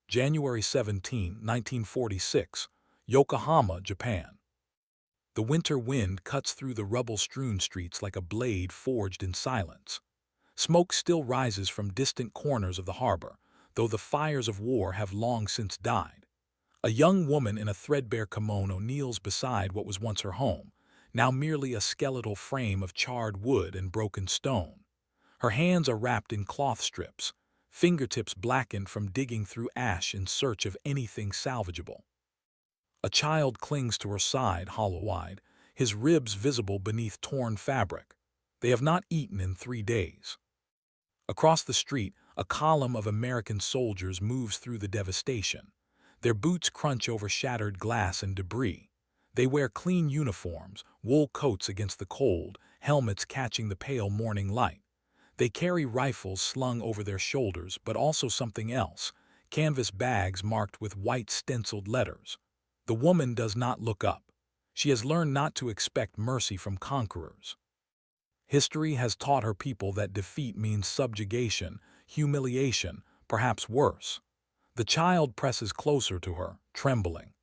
January 17, 1946, Yokohama, Japan. The winter wind cuts through the rubble-strewn streets like a blade forged in silence. Smoke still rises from distant corners of the harbor, though the fires of war have long since died. A young woman in a threadbare kimono kneels beside what was once her home, now merely a skeletal frame of charred wood and broken stone. Her hands are wrapped in cloth strips, fingertips blackened from digging through ash in search of anything salvageable. A child clings to her side, hollow-eyed, his ribs visible beneath torn fabric. They have not eaten in 3 days. Across the street, a column of American soldiers moves through the devastation. Their boots crunch over shattered glass and debris. They wear clean uniforms, wool coats against the cold, helmets catching the pale morning light. They carry rifles slung over their shoulders, but also something else, canvas bags marked with white stenciled letters. The woman does not look up. She has learned not to expect mercy from conquerors. History has taught her people that defeat means subjugation, humiliation, perhaps worse. The child presses closer to her, trembling.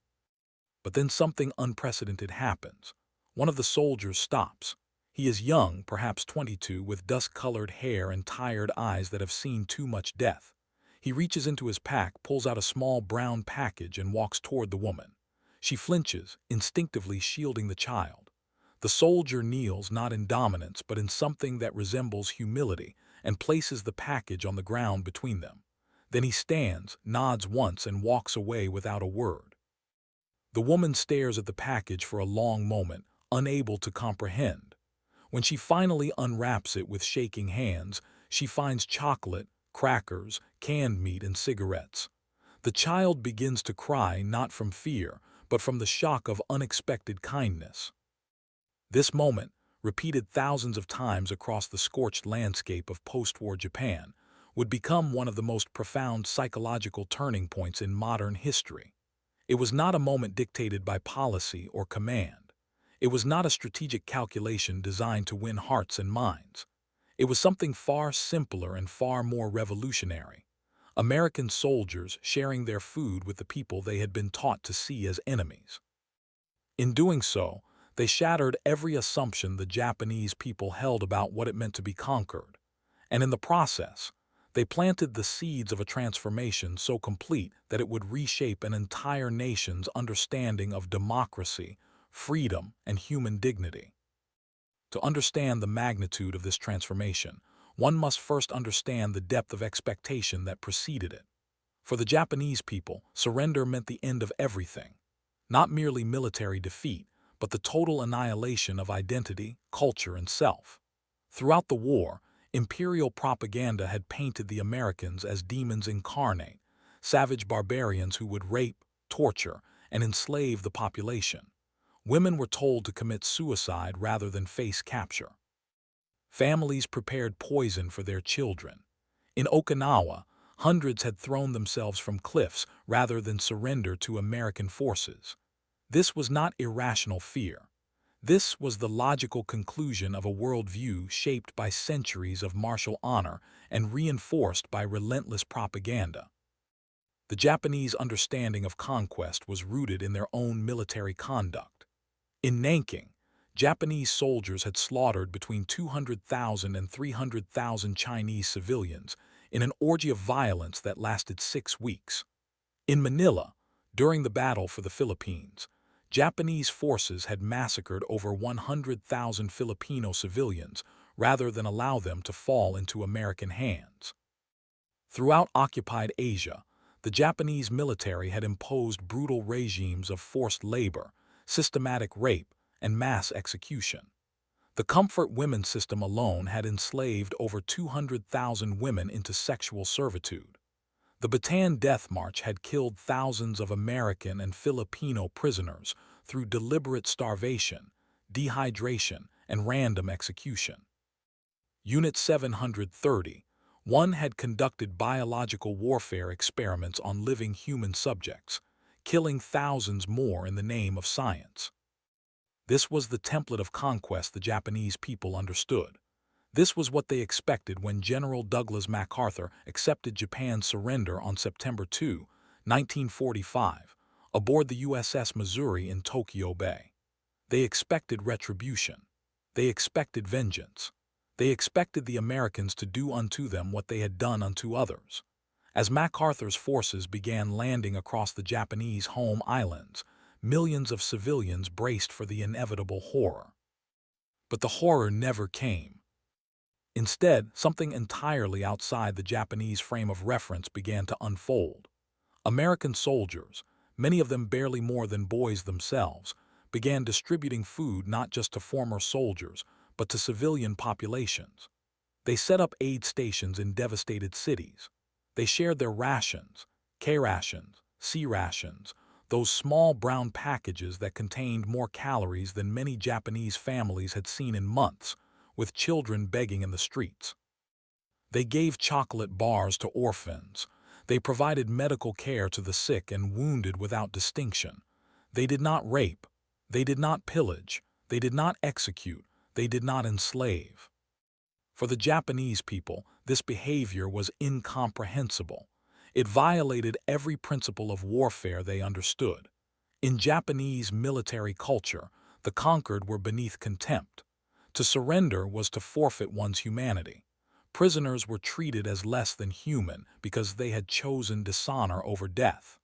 But then something unprecedented happens. One of the soldiers stops. He is young, perhaps 22, with dust-colored hair and tired eyes that have seen too much death. He reaches into his pack, pulls out a small brown package, and walks toward the woman. She flinches, instinctively shielding the child. The soldier kneels not in dominance but in something that resembles humility and places the package on the ground between them. Then he stands, nods once, and walks away without a word. The woman stares at the package for a long moment, unable to comprehend. When she finally unwraps it with shaking hands, she finds chocolate, crackers, canned meat, and cigarettes. The child begins to cry not from fear, but from the shock of unexpected kindness. This moment, repeated thousands of times across the scorched landscape of post-war Japan, would become one of the most profound psychological turning points in modern history. It was not a moment dictated by policy or command. It was not a strategic calculation designed to win hearts and minds. It was something far simpler and far more revolutionary. American soldiers sharing their food with the people they had been taught to see as enemies. In doing so, they shattered every assumption the Japanese people held about what it meant to be conquered. And in the process, they planted the seeds of a transformation so complete that it would reshape an entire nation's understanding of democracy, freedom, and human dignity. To understand the magnitude of this transformation, one must first understand the depth of expectation that preceded it. For the Japanese people, surrender meant the end of everything, not merely military defeat, but the total annihilation of identity, culture, and self. Throughout the war, imperial propaganda had painted the Americans as demons incarnate, savage barbarians who would rape, torture, and enslave the population. Women were told to commit suicide rather than face capture. Families prepared poison for their children. In Okinawa, hundreds had thrown themselves from cliffs rather than surrender to American forces. This was not irrational fear. This was the logical conclusion of a worldview shaped by centuries of martial honor and reinforced by relentless propaganda. The Japanese understanding of conquest was rooted in their own military conduct. In Nanking, Japanese soldiers had slaughtered between 200,000 and 300,000 Chinese civilians in an orgy of violence that lasted 6 weeks. In Manila, during the battle for the Philippines, Japanese forces had massacred over 100,000 Filipino civilians rather than allow them to fall into American hands. Throughout occupied Asia, the Japanese military had imposed brutal regimes of forced labor, systematic rape, and mass execution. The comfort women system alone had enslaved over 200,000 women into sexual servitude. The Bataan Death March had killed thousands of American and Filipino prisoners through deliberate starvation, dehydration, and random execution. Unit 730, one had conducted biological warfare experiments on living human subjects, killing thousands more in the name of science. This was the template of conquest the Japanese people understood. This was what they expected when General Douglas MacArthur accepted Japan's surrender on September 2, 1945, aboard the USS Missouri in Tokyo Bay. They expected retribution. They expected vengeance. They expected the Americans to do unto them what they had done unto others. As MacArthur's forces began landing across the Japanese home islands, millions of civilians braced for the inevitable horror. But the horror never came. Instead, something entirely outside the Japanese frame of reference began to unfold. American soldiers, many of them barely more than boys themselves, began distributing food not just to former soldiers, but to civilian populations. They set up aid stations in devastated cities. They shared their rations, K-rations, C-rations, those small brown packages that contained more calories than many Japanese families had seen in months, with children begging in the streets. They gave chocolate bars to orphans. They provided medical care to the sick and wounded without distinction. They did not rape. They did not pillage. They did not execute. They did not enslave. For the Japanese people, this behavior was incomprehensible. It violated every principle of warfare they understood. In Japanese military culture, the conquered were beneath contempt. To surrender was to forfeit one's humanity. Prisoners were treated as less than human because they had chosen dishonor over death.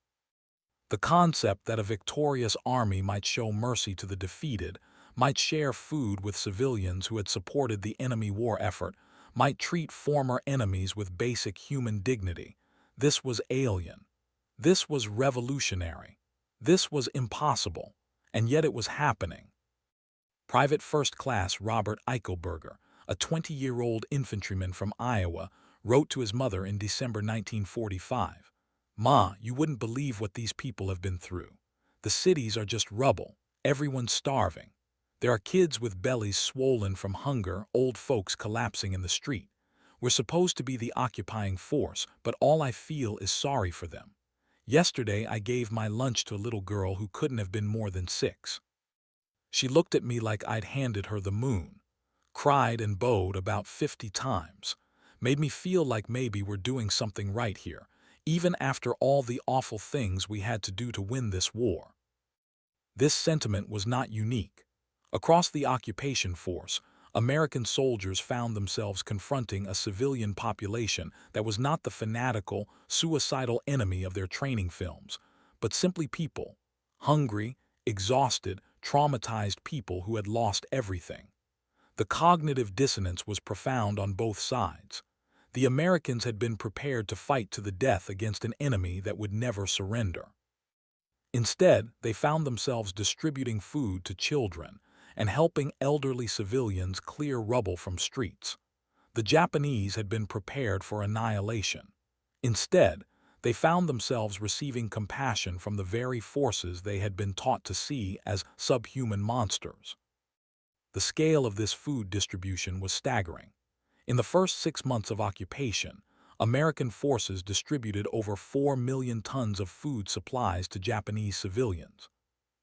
The concept that a victorious army might show mercy to the defeated, might share food with civilians who had supported the enemy war effort, might treat former enemies with basic human dignity, this was alien. This was revolutionary. This was impossible, and yet it was happening. Private First Class Robert Eichelberger, a 20-year-old infantryman from Iowa, wrote to his mother in December 1945, "Ma, you wouldn't believe what these people have been through. The cities are just rubble. Everyone's starving. There are kids with bellies swollen from hunger, old folks collapsing in the street. We're supposed to be the occupying force, but all I feel is sorry for them. Yesterday I gave my lunch to a little girl who couldn't have been more than 6. She looked at me like I'd handed her the moon, cried and bowed about 50 times, made me feel like maybe we're doing something right here, even after all the awful things we had to do to win this war." This sentiment was not unique. Across the occupation force, American soldiers found themselves confronting a civilian population that was not the fanatical, suicidal enemy of their training films, but simply people, hungry, exhausted, traumatized people who had lost everything. The cognitive dissonance was profound on both sides. The Americans had been prepared to fight to the death against an enemy that would never surrender. Instead, they found themselves distributing food to children and helping elderly civilians clear rubble from streets. The Japanese had been prepared for annihilation. Instead, they found themselves receiving compassion from the very forces they had been taught to see as subhuman monsters. The scale of this food distribution was staggering. In the first 6 months of occupation, American forces distributed over 4 million tons of food supplies to Japanese civilians.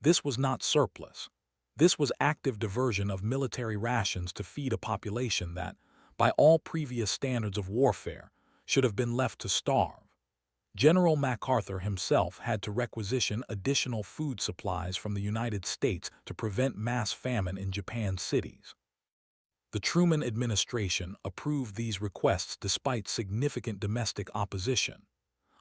This was not surplus. This was active diversion of military rations to feed a population that, by all previous standards of warfare, should have been left to starve. General MacArthur himself had to requisition additional food supplies from the United States to prevent mass famine in Japan's cities. The Truman administration approved these requests despite significant domestic opposition.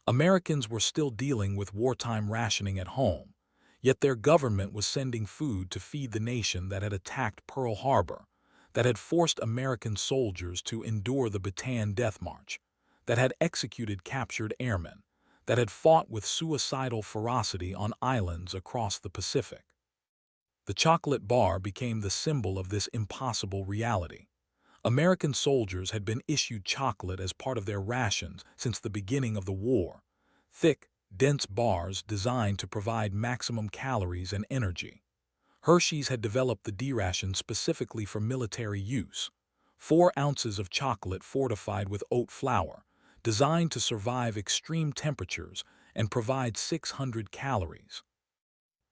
Americans were still dealing with wartime rationing at home, yet their government was sending food to feed the nation that had attacked Pearl Harbor, that had forced American soldiers to endure the Bataan Death March, that had executed captured airmen, that had fought with suicidal ferocity on islands across the Pacific. The chocolate bar became the symbol of this impossible reality. American soldiers had been issued chocolate as part of their rations since the beginning of the war, thick, dense bars designed to provide maximum calories and energy. Hershey's had developed the D-ration specifically for military use, 4 ounces of chocolate fortified with oat flour, designed to survive extreme temperatures and provide 600 calories.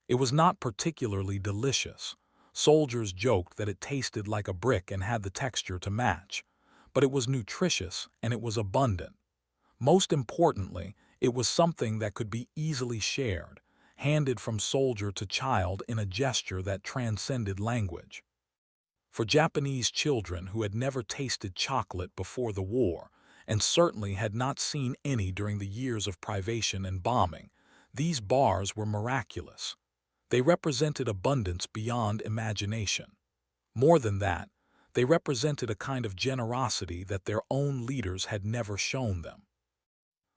It was not particularly delicious. Soldiers joked that it tasted like a brick and had the texture to match, but it was nutritious and it was abundant. Most importantly, It was something that could be easily shared, handed from soldier to child in a gesture that transcended language. For Japanese children who had never tasted chocolate before the war, and certainly had not seen any during the years of privation and bombing, these bars were miraculous. They represented abundance beyond imagination. More than that, they represented a kind of generosity that their own leaders had never shown them.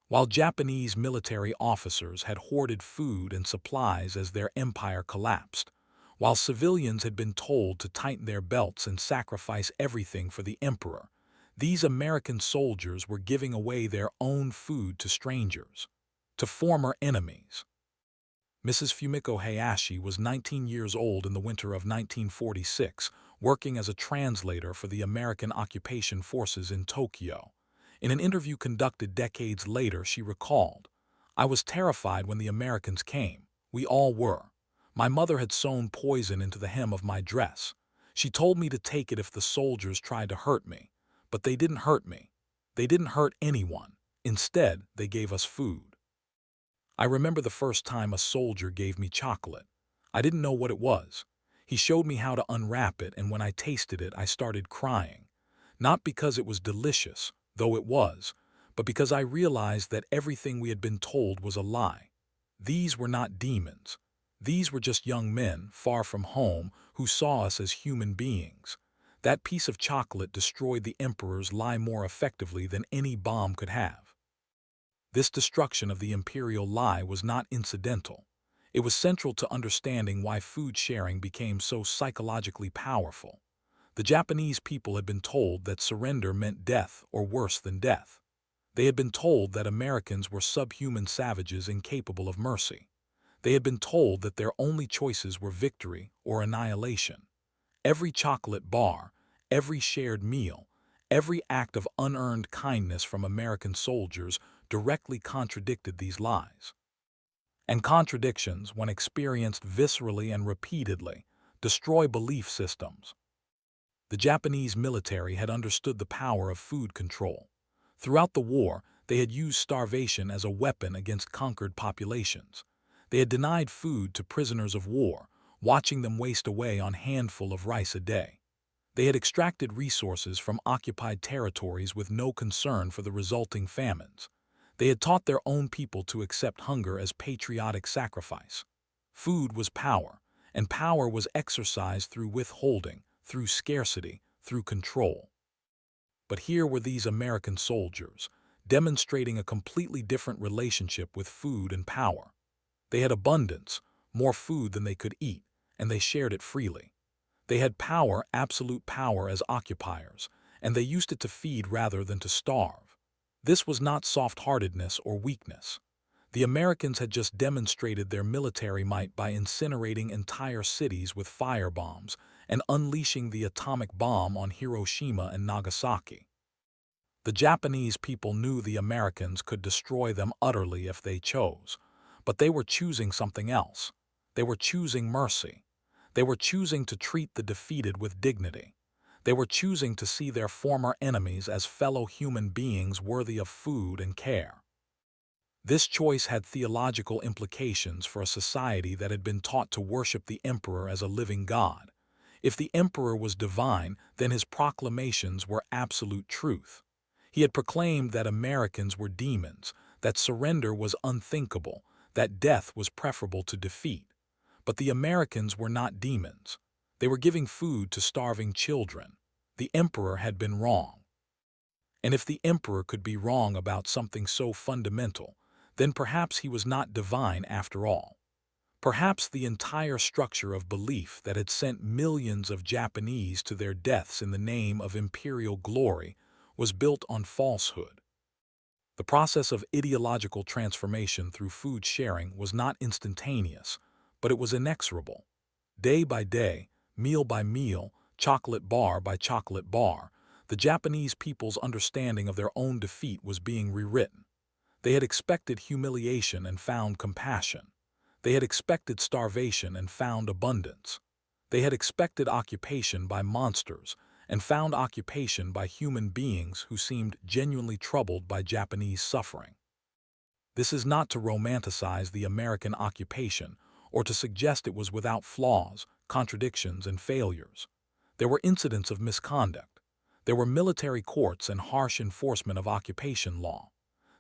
While Japanese military officers had hoarded food and supplies as their empire collapsed, while civilians had been told to tighten their belts and sacrifice everything for the emperor, these American soldiers were giving away their own food to strangers, to former enemies. Mrs. Fumiko Hayashi was 19 years old in the winter of 1946, working as a translator for the American occupation forces in Tokyo. In an interview conducted decades later, she recalled, "I was terrified when the Americans came. We all were. My mother had sewn poison into the hem of my dress. She told me to take it if the soldiers tried to hurt me. But they didn't hurt me. They didn't hurt anyone. Instead, they gave us food. I remember the first time a soldier gave me chocolate. I didn't know what it was. He showed me how to unwrap it, and when I tasted it, I started crying. Not because it was delicious, though it was, but because I realized that everything we had been told was a lie. These were not demons. These were just young men, far from home, who saw us as human beings. That piece of chocolate destroyed the emperor's lie more effectively than any bomb could have." This destruction of the imperial lie was not incidental. It was central to understanding why food sharing became so psychologically powerful. The Japanese people had been told that surrender meant death or worse than death. They had been told that Americans were subhuman savages incapable of mercy. They had been told that their only choices were victory or annihilation. Every chocolate bar, every shared meal, every act of unearned kindness from American soldiers directly contradicted these lies. And contradictions, when experienced viscerally and repeatedly, destroy belief systems. The Japanese military had understood the power of food control. Throughout the war, they had used starvation as a weapon against conquered populations. They had denied food to prisoners of war, watching them waste away on a handful of rice a day. They had extracted resources from occupied territories with no concern for the resulting famines. They had taught their own people to accept hunger as patriotic sacrifice. Food was power, and power was exercised through withholding, through scarcity, through control. But here were these American soldiers, demonstrating a completely different relationship with food and power. They had abundance, more food than they could eat, and they shared it freely. They had power, absolute power as occupiers, and they used it to feed rather than to starve. This was not soft-heartedness or weakness. The Americans had just demonstrated their military might by incinerating entire cities with firebombs and unleashing the atomic bomb on Hiroshima and Nagasaki. The Japanese people knew the Americans could destroy them utterly if they chose, but they were choosing something else. They were choosing mercy. They were choosing to treat the defeated with dignity. They were choosing to see their former enemies as fellow human beings worthy of food and care. This choice had theological implications for a society that had been taught to worship the emperor as a living god. If the emperor was divine, then his proclamations were absolute truth. He had proclaimed that Americans were demons, that surrender was unthinkable, that death was preferable to defeat. But the Americans were not demons. They were giving food to starving children. The emperor had been wrong. And if the emperor could be wrong about something so fundamental, then perhaps he was not divine after all. Perhaps the entire structure of belief that had sent millions of Japanese to their deaths in the name of imperial glory was built on falsehood. The process of ideological transformation through food sharing was not instantaneous, but it was inexorable. Day by day, meal by meal, chocolate bar by chocolate bar, the Japanese people's understanding of their own defeat was being rewritten. They had expected humiliation and found compassion. They had expected starvation and found abundance. They had expected occupation by monsters and found occupation by human beings who seemed genuinely troubled by Japanese suffering. This is not to romanticize the American occupation or to suggest it was without flaws, contradictions, and failures. There were incidents of misconduct. There were military courts and harsh enforcement of occupation law.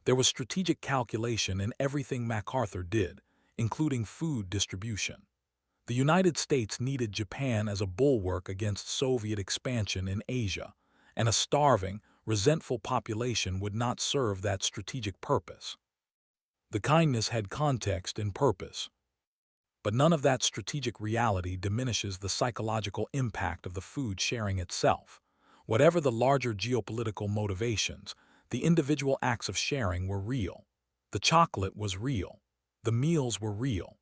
There was strategic calculation in everything MacArthur did, including food distribution. The United States needed Japan as a bulwark against Soviet expansion in Asia, and a starving, resentful population would not serve that strategic purpose. The kindness had context and purpose. But none of that strategic reality diminishes the psychological impact of the food sharing itself. Whatever the larger geopolitical motivations, the individual acts of sharing were real. The chocolate was real. The meals were real.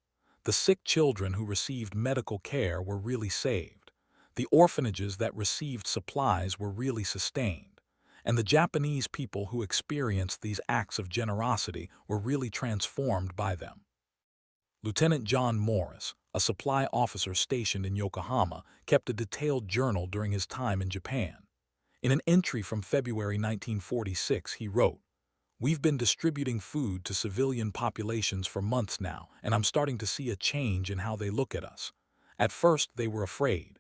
The sick children who received medical care were really saved. The orphanages that received supplies were really sustained. And the Japanese people who experienced these acts of generosity were really transformed by them. Lieutenant John Morris, a supply officer stationed in Yokohama, kept a detailed journal during his time in Japan. In an entry from February 1946, he wrote, "We've been distributing food to civilian populations for months now, and I'm starting to see a change in how they look at us. At first, they were afraid.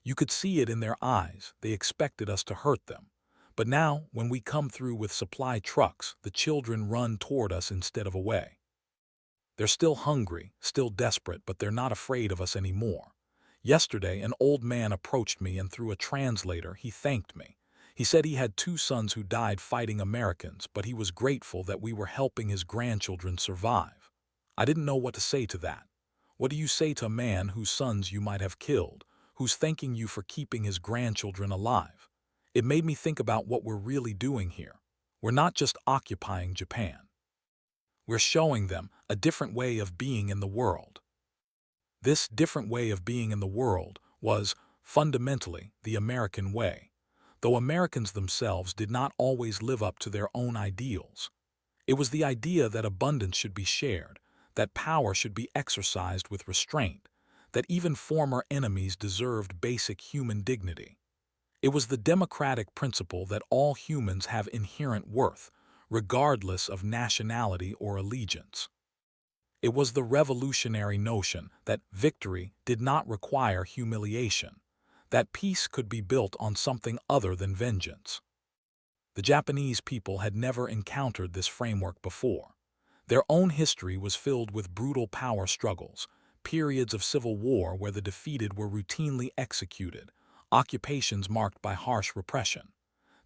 You could see it in their eyes. They expected us to hurt them. But now, when we come through with supply trucks, the children run toward us instead of away. They're still hungry, still desperate, but they're not afraid of us anymore. Yesterday, an old man approached me and through a translator, he thanked me. He said he had 2 sons who died fighting Americans, but he was grateful that we were helping his grandchildren survive. I didn't know what to say to that. What do you say to a man whose sons you might have killed, who's thanking you for keeping his grandchildren alive? It made me think about what we're really doing here. We're not just occupying Japan. We're showing them a different way of being in the world. This different way of being in the world was, fundamentally, the American way, though Americans themselves did not always live up to their own ideals. It was the idea that abundance should be shared, that power should be exercised with restraint, that even former enemies deserved basic human dignity. It was the democratic principle that all humans have inherent worth, regardless of nationality or allegiance. It was the revolutionary notion that victory did not require humiliation, that peace could be built on something other than vengeance. The Japanese people had never encountered this framework before. Their own history was filled with brutal power struggles, periods of civil war where the defeated were routinely executed, occupations marked by harsh repression.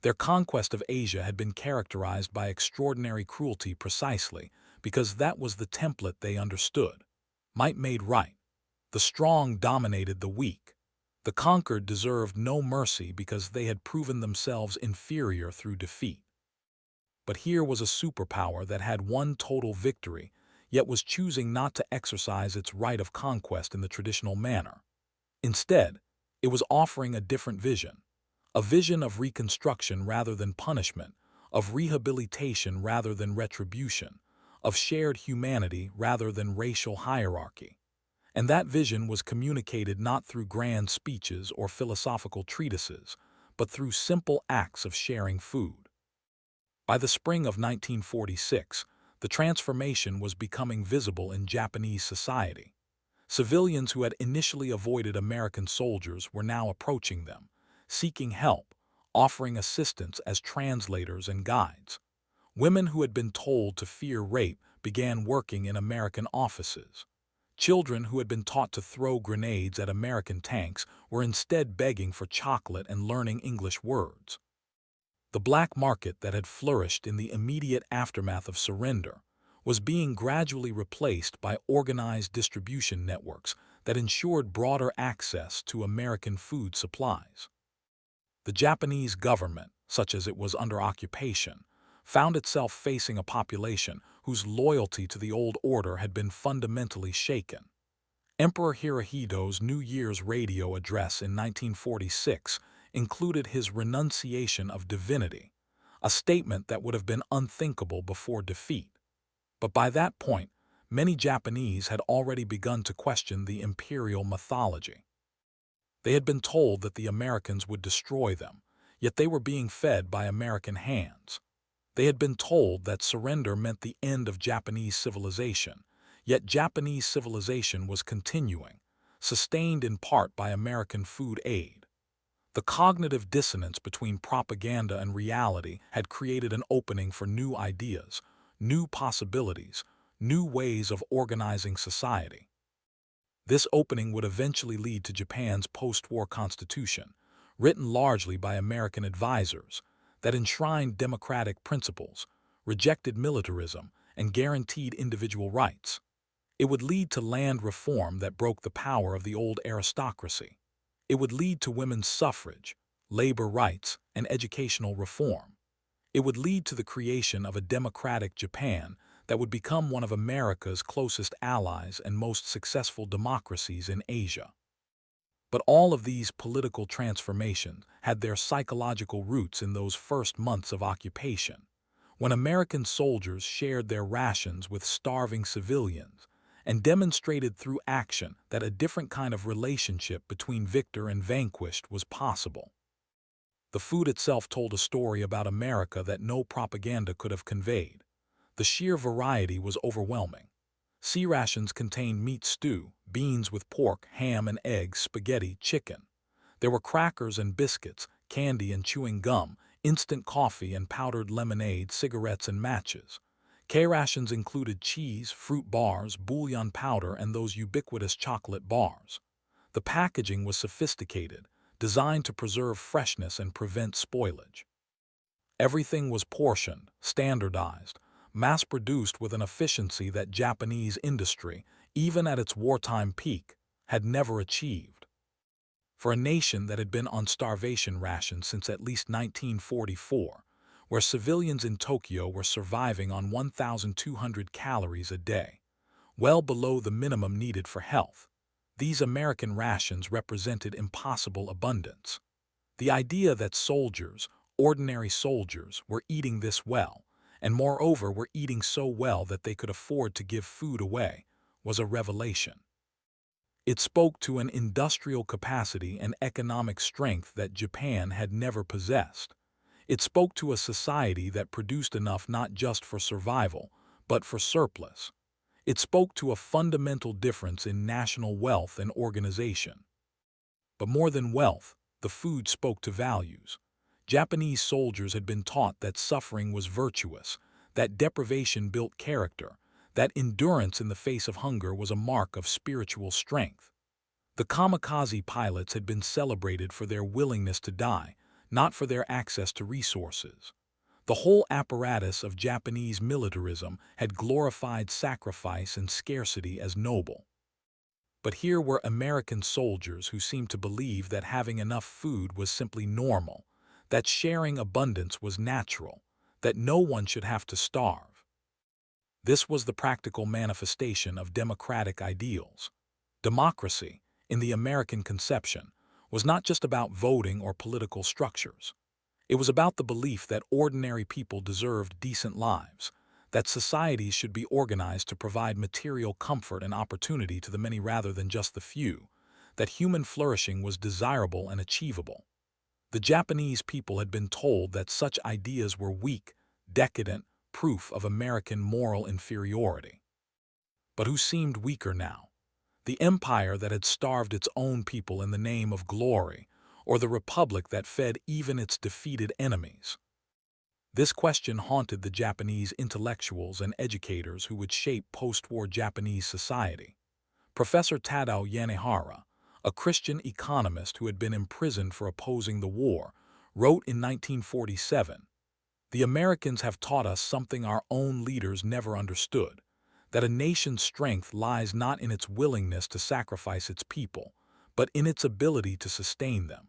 Their conquest of Asia had been characterized by extraordinary cruelty precisely because that was the template they understood. Might made right. The strong dominated the weak. The conquered deserved no mercy because they had proven themselves inferior through defeat. But here was a superpower that had won total victory, yet was choosing not to exercise its right of conquest in the traditional manner. Instead, it was offering a different vision. A vision of reconstruction rather than punishment, of rehabilitation rather than retribution, of shared humanity rather than racial hierarchy. And that vision was communicated not through grand speeches or philosophical treatises, but through simple acts of sharing food. By the spring of 1946, the transformation was becoming visible in Japanese society. Civilians who had initially avoided American soldiers were now approaching them, seeking help, offering assistance as translators and guides. Women who had been told to fear rape began working in American offices. Children who had been taught to throw grenades at American tanks were instead begging for chocolate and learning English words. The black market that had flourished in the immediate aftermath of surrender was being gradually replaced by organized distribution networks that ensured broader access to American food supplies. The Japanese government, such as it was under occupation, found itself facing a population whose loyalty to the old order had been fundamentally shaken. Emperor Hirohito's New Year's radio address in 1946 included his renunciation of divinity, a statement that would have been unthinkable before defeat. But by that point, many Japanese had already begun to question the imperial mythology. They had been told that the Americans would destroy them, yet they were being fed by American hands. They had been told that surrender meant the end of Japanese civilization, yet Japanese civilization was continuing, sustained in part by American food aid. The cognitive dissonance between propaganda and reality had created an opening for new ideas, new possibilities, new ways of organizing society. This opening would eventually lead to Japan's post-war constitution, written largely by American advisors, that enshrined democratic principles, rejected militarism, and guaranteed individual rights. It would lead to land reform that broke the power of the old aristocracy. It would lead to women's suffrage, labor rights, and educational reform. It would lead to the creation of a democratic Japan that would become one of America's closest allies and most successful democracies in Asia. But all of these political transformations had their psychological roots in those first months of occupation, when American soldiers shared their rations with starving civilians and demonstrated through action that a different kind of relationship between victor and vanquished was possible. The food itself told a story about America that no propaganda could have conveyed. The sheer variety was overwhelming. Sea rations contained meat stew, beans with pork, ham and eggs, spaghetti, chicken. There were crackers and biscuits, candy and chewing gum, instant coffee and powdered lemonade, cigarettes and matches. K rations included cheese, fruit bars, bouillon powder, and those ubiquitous chocolate bars. The packaging was sophisticated, designed to preserve freshness and prevent spoilage. Everything was portioned, standardized, mass-produced with an efficiency that Japanese industry, even at its wartime peak, had never achieved. For a nation that had been on starvation rations since at least 1944, where civilians in Tokyo were surviving on 1,200 calories a day, well below the minimum needed for health, these American rations represented impossible abundance. The idea that soldiers, ordinary soldiers, were eating this well, and moreover were eating so well that they could afford to give food away, was a revelation. It spoke to an industrial capacity and economic strength that Japan had never possessed. It spoke to a society that produced enough not just for survival, but for surplus. It spoke to a fundamental difference in national wealth and organization. But more than wealth, the food spoke to values. Japanese soldiers had been taught that suffering was virtuous, that deprivation built character, that endurance in the face of hunger was a mark of spiritual strength. The kamikaze pilots had been celebrated for their willingness to die, not for their access to resources. The whole apparatus of Japanese militarism had glorified sacrifice and scarcity as noble. But here were American soldiers who seemed to believe that having enough food was simply normal, that sharing abundance was natural, that no one should have to starve. This was the practical manifestation of democratic ideals. Democracy, in the American conception, was not just about voting or political structures. It was about the belief that ordinary people deserved decent lives, that societies should be organized to provide material comfort and opportunity to the many rather than just the few, that human flourishing was desirable and achievable. The Japanese people had been told that such ideas were weak, decadent, proof of American moral inferiority. But who seemed weaker now? The empire that had starved its own people in the name of glory, or the republic that fed even its defeated enemies? This question haunted the Japanese intellectuals and educators who would shape post-war Japanese society. Professor Tadao Yanehara, a Christian economist who had been imprisoned for opposing the war, wrote in 1947, "The Americans have taught us something our own leaders never understood, that a nation's strength lies not in its willingness to sacrifice its people, but in its ability to sustain them.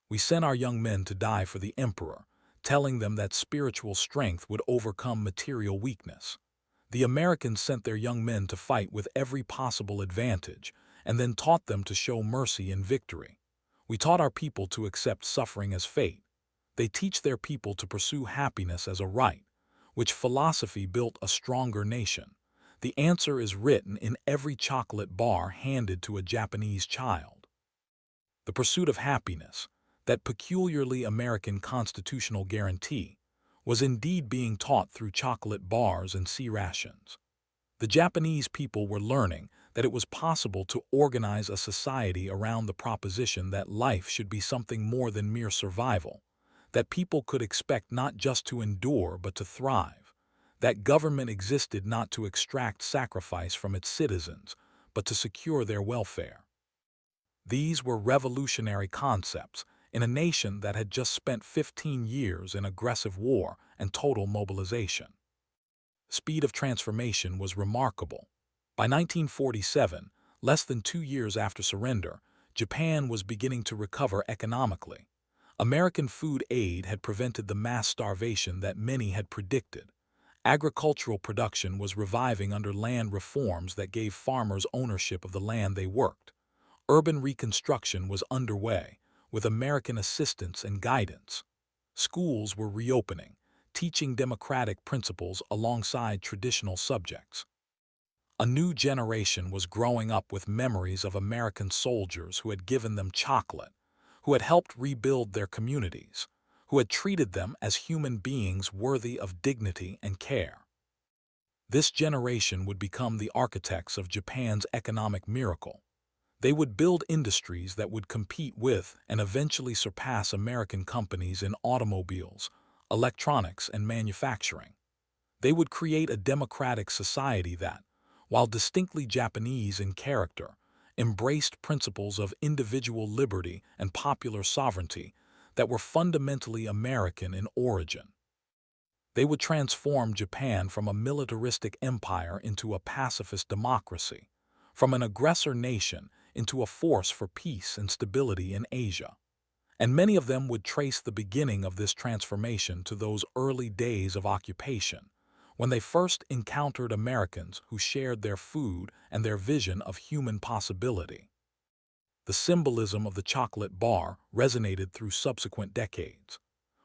We sent our young men to die for the emperor, telling them that spiritual strength would overcome material weakness. The Americans sent their young men to fight with every possible advantage, and then taught them to show mercy in victory. We taught our people to accept suffering as fate. They teach their people to pursue happiness as a right, which philosophy built a stronger nation. The answer is written in every chocolate bar handed to a Japanese child. The pursuit of happiness, that peculiarly American constitutional guarantee, was indeed being taught through chocolate bars and sea rations. The Japanese people were learning that it was possible to organize a society around the proposition that life should be something more than mere survival, that people could expect not just to endure but to thrive, that government existed not to extract sacrifice from its citizens, but to secure their welfare. These were revolutionary concepts in a nation that had just spent 15 years in aggressive war and total mobilization. Speed of transformation was remarkable. By 1947, less than 2 years after surrender, Japan was beginning to recover economically. American food aid had prevented the mass starvation that many had predicted. Agricultural production was reviving under land reforms that gave farmers ownership of the land they worked. Urban reconstruction was underway, with American assistance and guidance. Schools were reopening, teaching democratic principles alongside traditional subjects. A new generation was growing up with memories of American soldiers who had given them chocolate, who had helped rebuild their communities, who had treated them as human beings worthy of dignity and care. This generation would become the architects of Japan's economic miracle. They would build industries that would compete with and eventually surpass American companies in automobiles, electronics, and manufacturing. They would create a democratic society that, while distinctly Japanese in character, embraced principles of individual liberty and popular sovereignty that were fundamentally American in origin. They would transform Japan from a militaristic empire into a pacifist democracy, from an aggressor nation into a force for peace and stability in Asia. And many of them would trace the beginning of this transformation to those early days of occupation, when they first encountered Americans who shared their food and their vision of human possibility. The symbolism of the chocolate bar resonated through subsequent decades.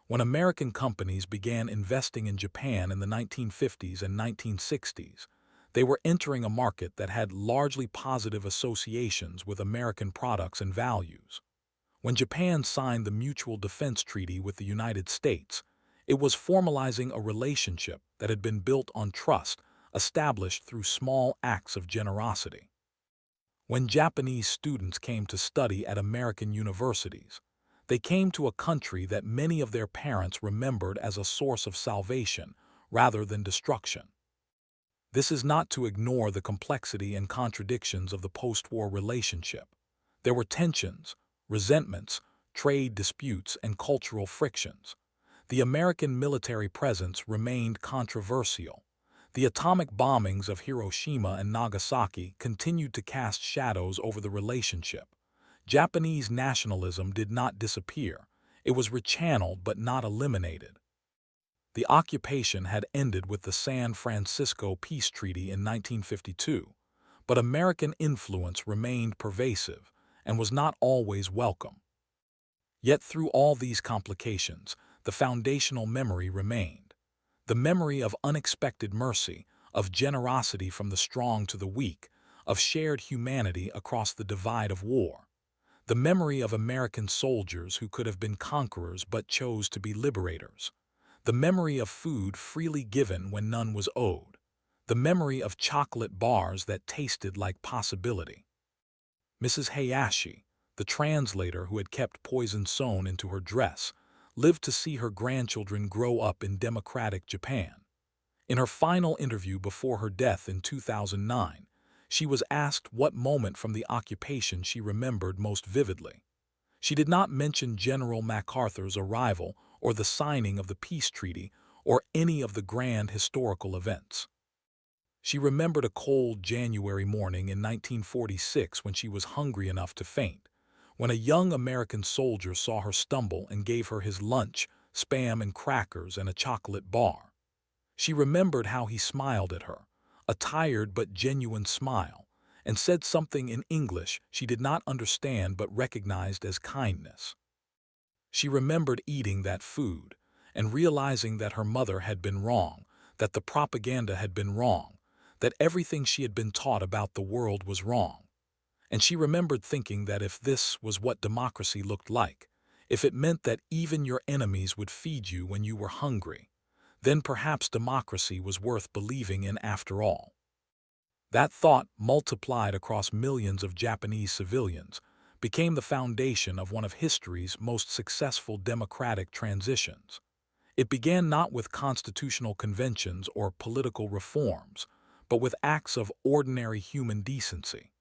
When American companies began investing in Japan in the 1950s and 1960s, they were entering a market that had largely positive associations with American products and values. When Japan signed the Mutual Defense Treaty with the United States, it was formalizing a relationship that had been built on trust, established through small acts of generosity. When Japanese students came to study at American universities, they came to a country that many of their parents remembered as a source of salvation rather than destruction. This is not to ignore the complexity and contradictions of the post-war relationship. There were tensions, resentments, trade disputes, and cultural frictions. The American military presence remained controversial. The atomic bombings of Hiroshima and Nagasaki continued to cast shadows over the relationship. Japanese nationalism did not disappear. It was rechanneled but not eliminated. The occupation had ended with the San Francisco Peace Treaty in 1952, but American influence remained pervasive and was not always welcome. Yet through all these complications, the foundational memory remained. The memory of unexpected mercy, of generosity from the strong to the weak, of shared humanity across the divide of war. The memory of American soldiers who could have been conquerors but chose to be liberators. The memory of food freely given when none was owed. The memory of chocolate bars that tasted like possibility. Mrs. Hayashi, the translator who had kept poison sewn into her dress, lived to see her grandchildren grow up in democratic Japan. In her final interview before her death in 2009, she was asked what moment from the occupation she remembered most vividly. She did not mention General MacArthur's arrival or the signing of the peace treaty or any of the grand historical events. She remembered a cold January morning in 1946 when she was hungry enough to faint, when a young American soldier saw her stumble and gave her his lunch, Spam and crackers and a chocolate bar. She remembered how he smiled at her, a tired but genuine smile, and said something in English she did not understand but recognized as kindness. She remembered eating that food and realizing that her mother had been wrong, that the propaganda had been wrong, that everything she had been taught about the world was wrong. And she remembered thinking that if this was what democracy looked like, if it meant that even your enemies would feed you when you were hungry, then perhaps democracy was worth believing in after all. That thought, multiplied across millions of Japanese civilians, became the foundation of one of history's most successful democratic transitions. It began not with constitutional conventions or political reforms, but with acts of ordinary human decency.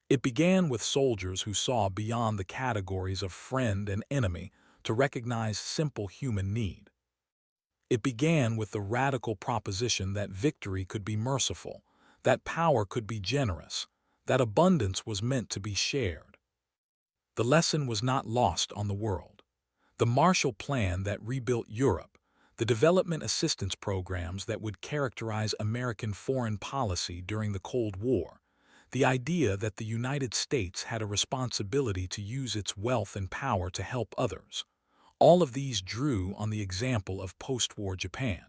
It began with soldiers who saw beyond the categories of friend and enemy to recognize simple human need. It began with the radical proposition that victory could be merciful, that power could be generous, that abundance was meant to be shared. The lesson was not lost on the world. The Marshall Plan that rebuilt Europe, the development assistance programs that would characterize American foreign policy during the Cold War, the idea that the United States had a responsibility to use its wealth and power to help others. All of these drew on the example of post-war Japan.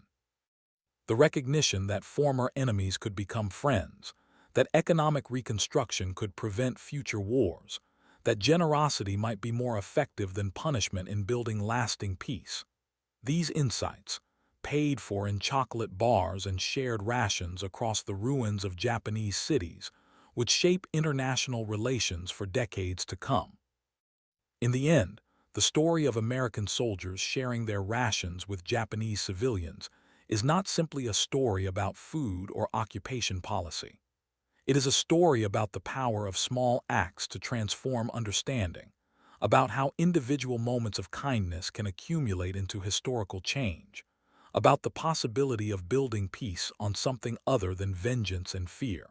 The recognition that former enemies could become friends, that economic reconstruction could prevent future wars, that generosity might be more effective than punishment in building lasting peace. These insights, paid for in chocolate bars and shared rations across the ruins of Japanese cities, would shape international relations for decades to come. In the end, the story of American soldiers sharing their rations with Japanese civilians is not simply a story about food or occupation policy. It is a story about the power of small acts to transform understanding, about how individual moments of kindness can accumulate into historical change, about the possibility of building peace on something other than vengeance and fear.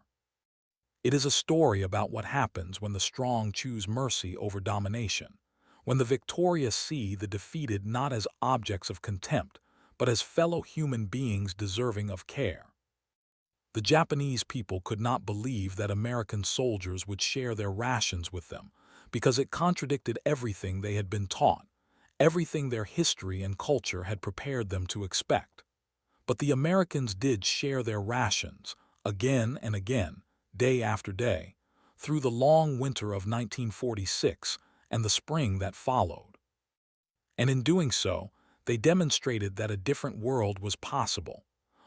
It is a story about what happens when the strong choose mercy over domination, when the victorious see the defeated not as objects of contempt, but as fellow human beings deserving of care. The Japanese people could not believe that American soldiers would share their rations with them, because it contradicted everything they had been taught, everything their history and culture had prepared them to expect. But the Americans did share their rations, again and again, day after day, through the long winter of 1946 and the spring that followed. And in doing so, they demonstrated that a different world was possible,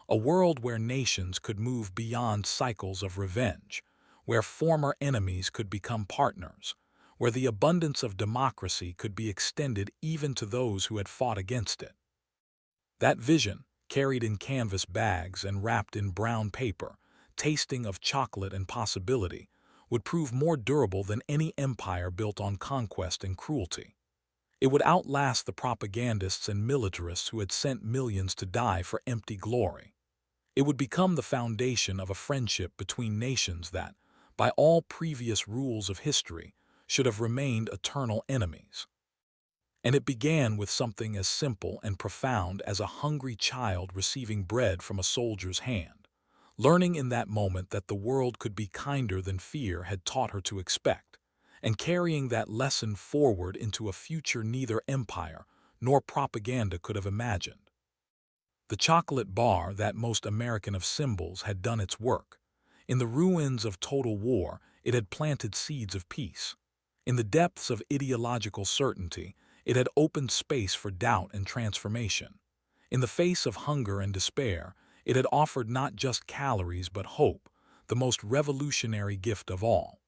a world where nations could move beyond cycles of revenge, where former enemies could become partners, where the abundance of democracy could be extended even to those who had fought against it. That vision, carried in canvas bags and wrapped in brown paper, tasting of chocolate and possibility, would prove more durable than any empire built on conquest and cruelty. It would outlast the propagandists and militarists who had sent millions to die for empty glory. It would become the foundation of a friendship between nations that, by all previous rules of history, should have remained eternal enemies. And it began with something as simple and profound as a hungry child receiving bread from a soldier's hand, learning in that moment that the world could be kinder than fear had taught her to expect, and carrying that lesson forward into a future neither empire nor propaganda could have imagined. The chocolate bar, that most American of symbols, had done its work. In the ruins of total war, it had planted seeds of peace. In the depths of ideological certainty, it had opened space for doubt and transformation. In the face of hunger and despair, it had offered not just calories but hope, the most revolutionary gift of all.